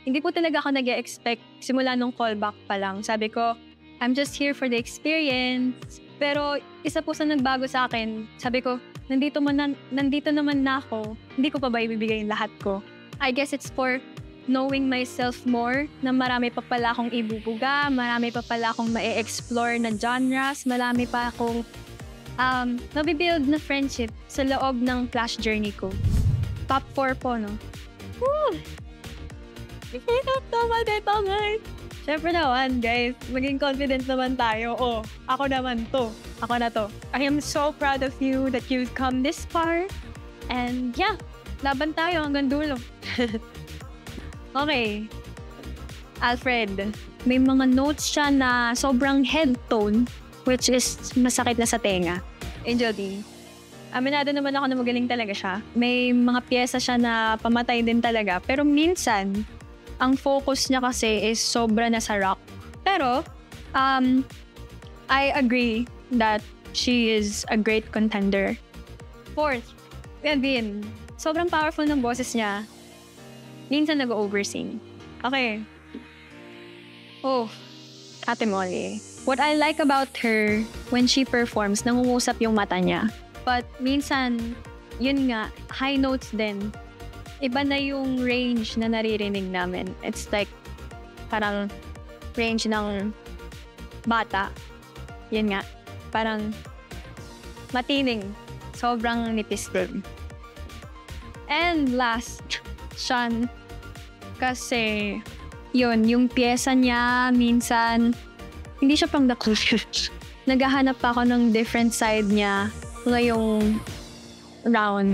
Hindi po talaga ako nag-e-expect simula nung callback pa lang. Sabi ko, I'm just here for the experience. Pero isa po sa nagbago sa akin, sabi ko, nandito naman na ako, hindi ko pa ba ibibigay yung lahat ko? I guess it's for knowing myself more, na marami pa pala akong ibubuga, marami pa pala akong ma-explore na genres, marami pa akong mabibuild na friendship sa loob ng Flash journey ko. Top 4 po, no? Woo! Top naman ito, guys! Siyempre naman, guys, maging confident naman tayo. Oh, ako naman to. Ako na to. I am so proud of you that you've come this far. And yeah, laban tayo hanggang dulo. Okay. Alfred, may mga notes siya na sobrang head tone, which is masakit na sa tenga. Angel D, aminado naman ako na magaling talaga siya. May mga pyesa siya na pamatay din talaga. Pero minsan, ang focus niya kasi is sobra na sa rock. Pero, I agree that she is a great contender. Fourth, Kevin. Sobrang powerful ng boses niya. Minsan nag-oversing. Okay. Oh, Ate Molly. What I like about her, when she performs, nangungusap yung mata niya. But minsan, yun nga, high notes din. Iba na yung range na naririnig namin. It's like, parang range ng bata. Yun nga, parang matining. Sobrang nipis din. And last, Sean. Kasi, yun, yung pyesa niya, minsan, hindi siya pang the-closest. Naghahanap pa ako ng different side niya ngayong round.